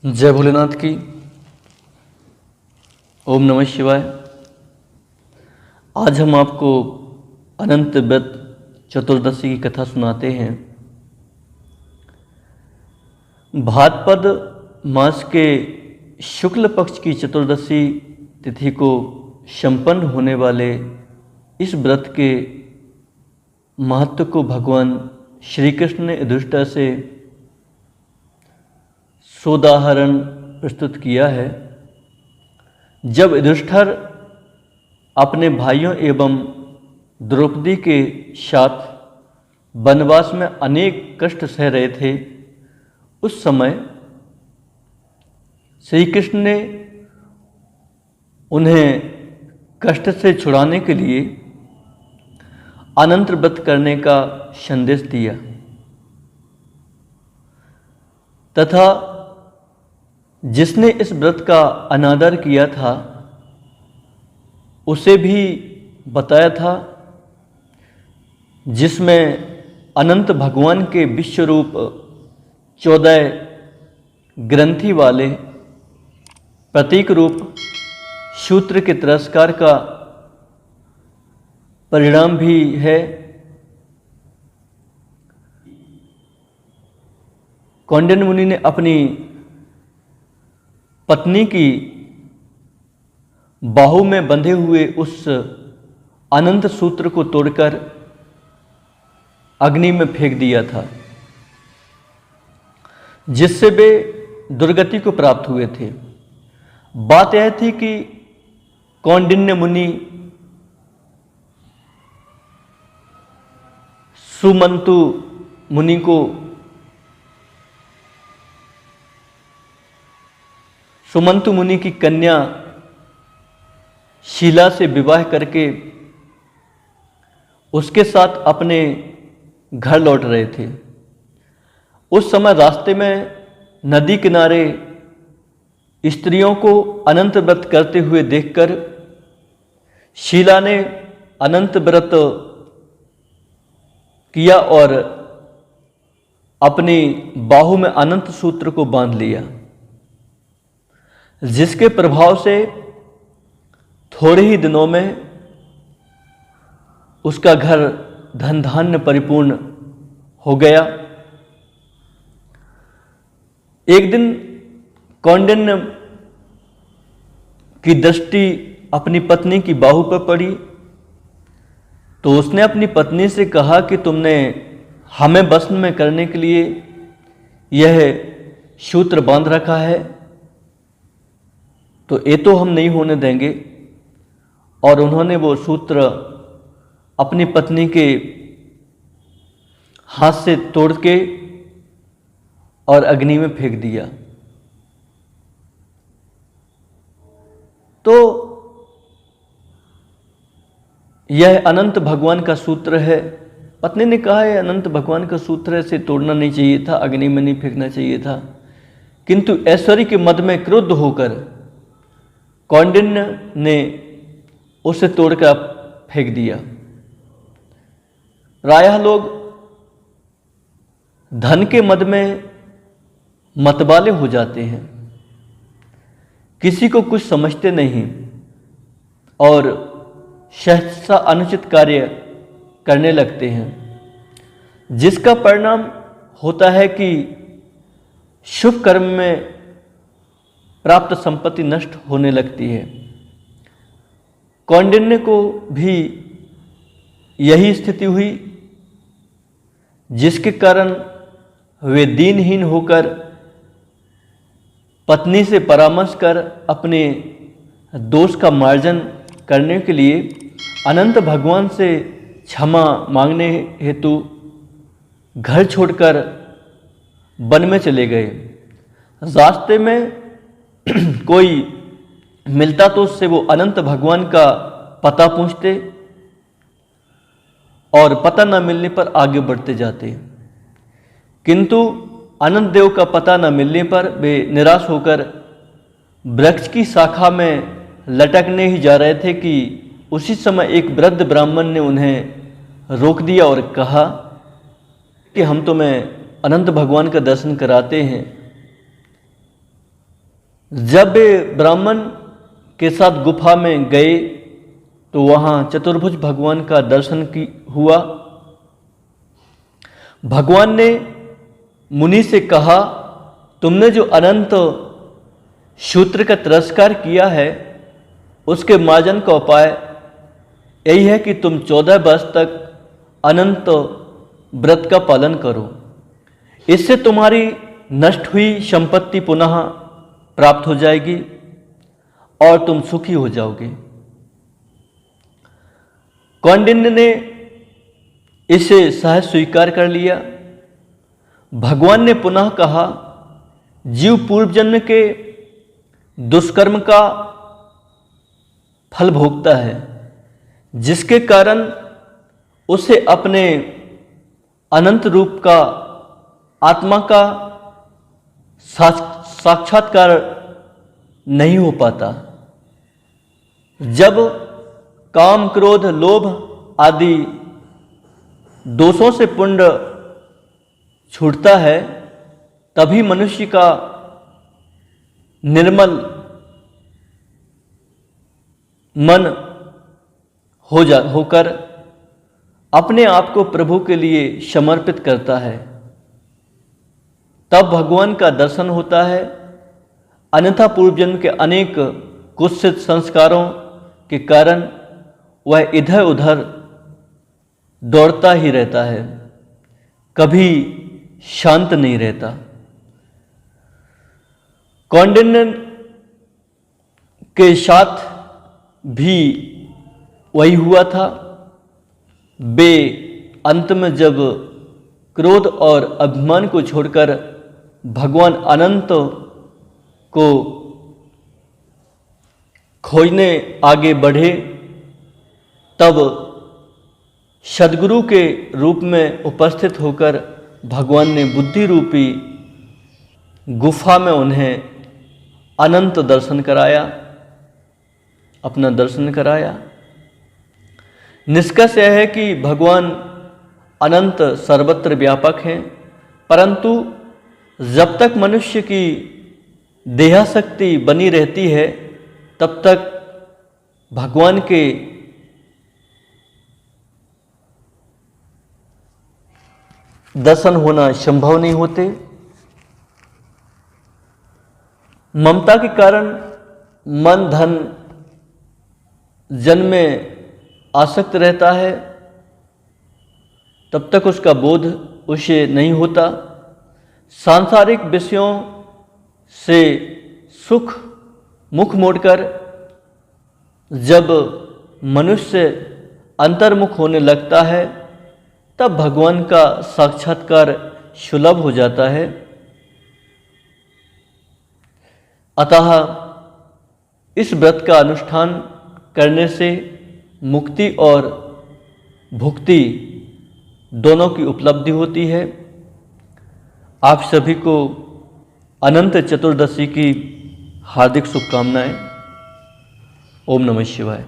जय भोलेनाथ की। ओम नमः शिवाय। आज हम आपको अनंत व्रत चतुर्दशी की कथा सुनाते हैं। भाद्रपद मास के शुक्ल पक्ष की चतुर्दशी तिथि को संपन्न होने वाले इस व्रत के महत्व को भगवान श्री कृष्ण ने युधिष्ठिर से सोदाहरण प्रस्तुत किया है। जब युधिष्ठिर अपने भाइयों एवं द्रौपदी के साथ वनवास में अनेक कष्ट सह रहे थे, उस समय श्री कृष्ण ने उन्हें कष्ट से छुड़ाने के लिए अनंत व्रत करने का संदेश दिया तथा जिसने इस व्रत का अनादर किया था उसे भी बताया था, जिसमें अनंत भगवान के विश्वरूप 14 ग्रंथि वाले प्रतीक रूप सूत्र के तिरस्कार का परिणाम भी है। कौंडिन्य मुनि ने अपनी पत्नी की बाहु में बंधे हुए उस अनंत सूत्र को तोड़कर अग्नि में फेंक दिया था, जिससे वे दुर्गति को प्राप्त हुए थे। बात यह थी कि कौंडिन्य मुनि सुमंतु मुनि को सुमंतु मुनि की कन्या शीला से विवाह करके उसके साथ अपने घर लौट रहे थे। उस समय रास्ते में नदी किनारे स्त्रियों को अनंत व्रत करते हुए देखकर शीला ने अनंत व्रत किया और अपनी बाहु में अनंत सूत्र को बांध लिया, जिसके प्रभाव से थोड़े ही दिनों में उसका घर धन धान्य परिपूर्ण हो गया। एक दिन कौंडिन्य की दृष्टि अपनी पत्नी की बाहु पर पड़ी तो उसने अपनी पत्नी से कहा कि तुमने हमें वश में करने के लिए यह सूत्र बांध रखा है, तो ये तो हम नहीं होने देंगे। और उन्होंने वो सूत्र अपनी पत्नी के हाथ से तोड़ के और अग्नि में फेंक दिया। तो यह अनंत भगवान का सूत्र है। पत्नी ने कहा यह अनंत भगवान का सूत्र है, इसे तोड़ना नहीं चाहिए था, अग्नि में नहीं फेंकना चाहिए था। किंतु ऐश्वर्य के मद में क्रुद्ध होकर कौंडिन्य ने उसे तोड़कर फेंक दिया। प्रायः लोग धन के मद में मतवाले हो जाते हैं, किसी को कुछ समझते नहीं और सहसा अनुचित कार्य करने लगते हैं, जिसका परिणाम होता है कि शुभ कर्म में प्राप्त संपत्ति नष्ट होने लगती है। कौंडिन्य को भी यही स्थिति हुई, जिसके कारण वे दीनहीन होकर पत्नी से परामर्श कर अपने दोष का मार्जन करने के लिए अनंत भगवान से क्षमा मांगने हेतु घर छोड़कर वन में चले गए। रास्ते में कोई मिलता तो उससे वो अनंत भगवान का पता पूछते और पता न मिलने पर आगे बढ़ते जाते, किंतु अनंत देव का पता न मिलने पर वे निराश होकर वृक्ष की शाखा में लटकने ही जा रहे थे कि उसी समय एक वृद्ध ब्राह्मण ने उन्हें रोक दिया और कहा कि हम तुम्हें अनंत भगवान का दर्शन कराते हैं। जब वे ब्राह्मण के साथ गुफा में गए तो वहाँ चतुर्भुज भगवान का दर्शन हुआ। भगवान ने मुनि से कहा, तुमने जो अनंत सूत्र का तिरस्कार किया है उसके मार्जन का उपाय यही है कि तुम 14 वर्ष तक अनंत व्रत का पालन करो। इससे तुम्हारी नष्ट हुई संपत्ति पुनः प्राप्त हो जाएगी और तुम सुखी हो जाओगे। कौंडिन्य ने इसे सहज स्वीकार कर लिया। भगवान ने पुनः कहा, जीव पूर्व जन्म के दुष्कर्म का फल भोगता है, जिसके कारण उसे अपने अनंत रूप का आत्मा का साक्षात्कार नहीं हो पाता। जब काम, क्रोध, लोभ आदि दोषों से पुण्य छूटता है तभी मनुष्य का निर्मल मन होकर अपने आप को प्रभु के लिए समर्पित करता है। तब भगवान का दर्शन होता है। अन्यथा पूर्व जन्म के अनेक कुत्सित संस्कारों के कारण वह इधर उधर दौड़ता ही रहता है, कभी शांत नहीं रहता। कौंडिन्य के साथ भी वही हुआ था। वे अंत में जब क्रोध और अभिमान को छोड़कर भगवान अनंत को खोजने आगे बढ़े, तब सद्गुरु के रूप में उपस्थित होकर भगवान ने बुद्धि रूपी गुफा में उन्हें अनंत दर्शन कराया, अपना दर्शन कराया। निष्कर्ष यह है कि भगवान अनंत सर्वत्र व्यापक हैं, परंतु जब तक मनुष्य की देहाशक्ति बनी रहती है तब तक भगवान के दर्शन होना संभव नहीं होते। ममता के कारण मन धन जन्म में आसक्त रहता है, तब तक उसका बोध उसे नहीं होता। सांसारिक विषयों से सुख मुख मोड़कर जब मनुष्य अंतर्मुख होने लगता है तब भगवान का साक्षात्कार सुलभ हो जाता है। अतः इस व्रत का अनुष्ठान करने से मुक्ति और भुक्ति दोनों की उपलब्धि होती है। आप सभी को अनंत चतुर्दशी की हार्दिक शुभकामनाएं। ओम नमः शिवाय।